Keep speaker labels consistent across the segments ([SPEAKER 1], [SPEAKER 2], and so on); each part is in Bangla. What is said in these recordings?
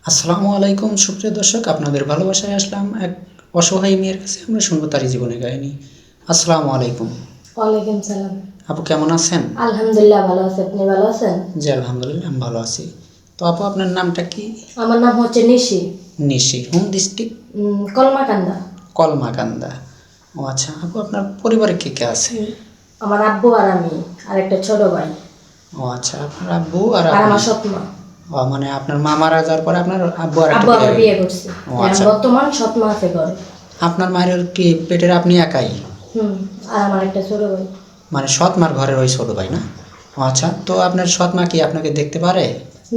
[SPEAKER 1] আসসালামু আলাইকুম সুপ্রিয় দর্শক, আপনাদের ভালোবাসায় আসলাম এক অসহায় মেয়ের কাছে। আমরা শুনবো তারই জীবনের কাহিনী। আসসালামু আলাইকুম।
[SPEAKER 2] ওয়ালাইকুম সালাম।
[SPEAKER 1] আপু কেমন আছেন?
[SPEAKER 2] আলহামদুলিল্লাহ ভালো আছি, আপনি ভালো আছেন?
[SPEAKER 1] জি আলহামদুলিল্লাহ, আমি ভালো আছি। তো আপু, আপনার নামটা কি?
[SPEAKER 2] আমার নাম হচ্ছে নিশি।
[SPEAKER 1] নিশি। Home district?
[SPEAKER 2] কলমাকান্দা।
[SPEAKER 1] কলমাকান্দা। ও আচ্ছা। আপু, আপনার পরিবারে কে কে আছে?
[SPEAKER 2] আমার আব্বু আর আমি আর একটা ছোট ভাই
[SPEAKER 1] ও আচ্ছা, আপনার আব্বু আর
[SPEAKER 2] আর আমার
[SPEAKER 1] আপনি।
[SPEAKER 2] সৎ মা।
[SPEAKER 1] ও মানে আপনার মা মারা যাওয়ার পরে আপনার আব্বু আর একটা
[SPEAKER 2] আব্বু আবার বিয়ে করছে।
[SPEAKER 1] ও আচ্ছা।
[SPEAKER 2] বর্তমান সৎ মা আছে ঘরে।
[SPEAKER 1] আপনার মায়ের কি পেটের আপনি একাই?
[SPEAKER 2] আর আমার একটা ছোট ভাই।
[SPEAKER 1] মানে সৎ মার ঘরের ওই ছোট ভাই না? ও আচ্ছা। তো আপনার সৎ মা কি আপনাকে দেখতে পারে?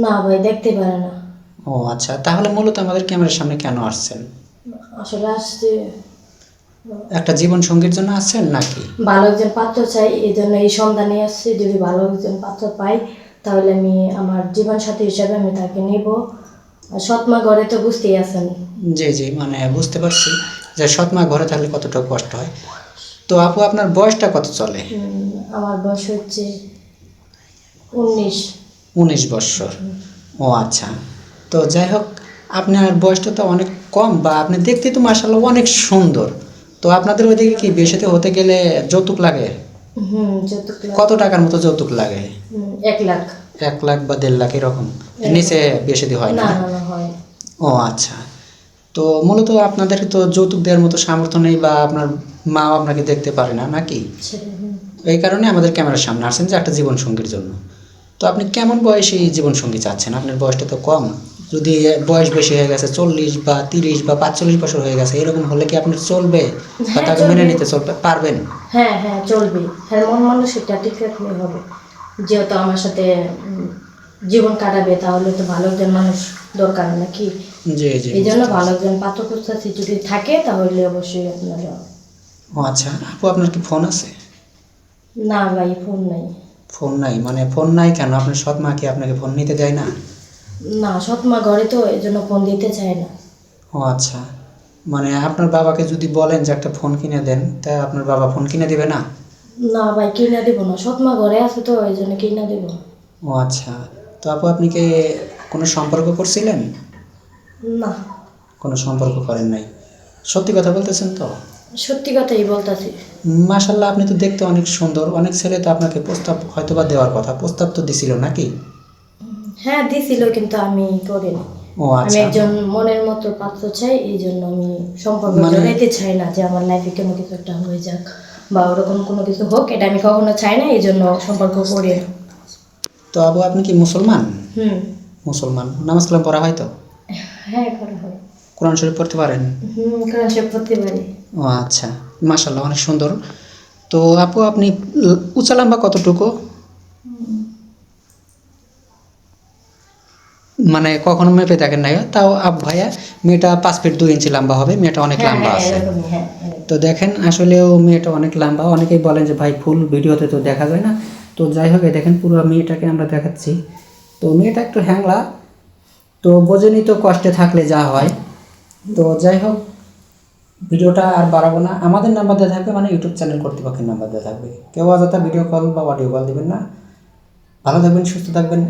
[SPEAKER 2] না ভাই, দেখতে পারে না।
[SPEAKER 1] ও আচ্ছা, তাহলে মূলত আমাদের ক্যামেরার সামনে কেন আসছেন?
[SPEAKER 2] আসলে আসছে
[SPEAKER 1] একটা জীবন সঙ্গীর জন্য আসছেন নাকি?
[SPEAKER 2] ভালো একজন পাত্র চাই, এই জন্য এই সন্ধানে আসছি। যদি ভালো একজন পাত্র পাই তাহলে আমি আমার জীবন সাথী হিসাবে আমি তাকে নিব। আর সৎ মা ঘরে তো বুঝতেই আছেন।
[SPEAKER 1] জি জি, মানে বুঝতে পারছি যে সৎ মা ঘরে থাকলে কতটা কষ্ট হয়। তো আপু, আপনার বয়সটা কত চলে?
[SPEAKER 2] আমার বয়স হচ্ছে 19।
[SPEAKER 1] 19 বছর। ও আচ্ছা। তো যাই হোক, আপনার বয়সটা তো অনেক কম, বা আপনি দেখতে তো মাশাআল্লাহ অনেক সুন্দর। তো আপনাদের ওইদিকে কি বিয়ে শাদী হতে গেলে যৌতুক লাগে?
[SPEAKER 2] যৌতুক
[SPEAKER 1] কত টাকার মতো যৌতুক লাগে?
[SPEAKER 2] 1 লাখ।
[SPEAKER 1] 1 লাখ বা 1.5 লাখ এরকম? নিচে বিয়ে শাদী হয় না?
[SPEAKER 2] না না না, হয়।
[SPEAKER 1] ও আচ্ছা। তো মূলত আপনাদের তো যৌতুক দেওয়ার মতো সামর্থ্য নেই, বা আপনার মাও আপনাকে দেখতে পারে না নাকি? এই কারণে আমাদের ক্যামেরার সামনে আসছেন যে একটা জীবনসঙ্গীর জন্য। তো আপনি কেমন বয়সী জীবনসঙ্গী চাচ্ছেন? আপনার বয়সটা তো কম। যদি বয়স বেশি হয়ে গেছে, 40 বা 30 বা 45 বছর হয়ে গেছে, এরকম হলে কি আপনার চলবে? বা তাকে মেনে নিতে পারবেন?
[SPEAKER 2] হ্যাঁ হ্যাঁ, চলবে। হ্যাঁ, মন মানসিকতা ঠিক রাখলে হবে। যেহেতু আমার সাথে জীবন কাটাবে, তাহলে তো ভালো একজন মানুষ দরকার নাকি?
[SPEAKER 1] জি জি,
[SPEAKER 2] এই জন্য ভালো একজন পাত্র খুঁজতেছি। যদি থাকে তাহলে অবশ্যই আপনারা।
[SPEAKER 1] ও আচ্ছা। আপু, আপনার কি ফোন আছে?
[SPEAKER 2] না ভাই, ফোন নাই।
[SPEAKER 1] ফোন নাই? মানে ফোন নাই কেন? আপনার সৎ মা কি আপনাকে ফোন নিতে দেয় না?
[SPEAKER 2] না, সৎ মা ঘরে তো এই জন্য ফোন দিতে চায় না।
[SPEAKER 1] ও আচ্ছা। মানে আপনার বাবাকে যদি বলেন যে একটা ফোন কিনে দেন, তা আপনার বাবা ফোন কিনে দেবে না?
[SPEAKER 2] না ভাই, কিনা দেবো না। সৎ মা ঘরে আছে তো এই জন্য কিনা দেবো।
[SPEAKER 1] ও আচ্ছা। তো আপু, আপনি কি কোনো সম্পর্ক করছিলেন?
[SPEAKER 2] না,
[SPEAKER 1] কোনো সম্পর্ক করেন নাই? সত্যি কথা বলতেছেন তো?
[SPEAKER 2] সত্যি কথাই বলতাছি।
[SPEAKER 1] মাশাল্লাহ, আপনি তো দেখতে অনেক সুন্দর। অনেক ছেলে তো আপনাকে প্রস্তাব হয়তোবা দেওয়ার কথা, প্রস্তাব তো দিছিল নাকি?
[SPEAKER 2] হ্যাঁ দিছিল, কিন্তু আমি করিনি।
[SPEAKER 1] ও
[SPEAKER 2] আমি
[SPEAKER 1] আচ্ছা।
[SPEAKER 2] একজন মনের মতো পাত্র চাই, এই জন্য আমি সম্পর্ক জড়াইতে চাই না যে আমার লাইফে কোনো কিছু একটা হয়ে যাক বা ওরকম কোনো কিছু হোক। এটা আমি কখনো চাই না, এই জন্য সম্পর্ক করি না।
[SPEAKER 1] তো আপু, আপনি কি মুসলমান? মুসলমান। নামাজ কালাম পড়া হয় তো?
[SPEAKER 2] হ্যাঁ, করা হয়।
[SPEAKER 1] কোরআন শরীফ পড়তে পারেন?
[SPEAKER 2] কোরআন শরীফ পড়তে পারি।
[SPEAKER 1] ও আচ্ছা, মাশাল্লাহ অনেক সুন্দর। তো আপু, আপনি উঁচা লম্বা কতটুকু? মানে কখনো মেপে দেখেন নাই? তাও আপু ভাইয়া, মেয়েটা 5 ফিট 2 ইঞ্চি লম্বা হবে। মেয়েটা অনেক
[SPEAKER 2] হ্যাঁ
[SPEAKER 1] লম্বা
[SPEAKER 2] হ্যাঁ,
[SPEAKER 1] আছে।
[SPEAKER 2] এরকমই, হ্যাঁ।
[SPEAKER 1] তো দেখেন, আসলেও মেয়েটা অনেক লম্বা। অনেকেই বলেন যে ভাই ফুল ভিডিওতে তো দেখা যায় না। তো যাই হোক, দেখেন পুরো মেয়েটাকে আমরা দেখাচ্ছি। তো মেয়েটা একটু হ্যাংলা। তো বোঝেনি তো, কষ্টে থাকলে যা হয়। তো যাই হোক, ভিডিওটা আর বাড়াবো না। আমাদের নাম্বার দেওয়া থাকবে, মানে ইউটিউব চ্যানেল কর্তৃপক্ষের নাম্বার দেওয়া থাকবে। কেউ অযথা ভিডিও কল বা অডিও কল দেবেন না। ভালো থাকবেন, সুস্থ থাকবেন।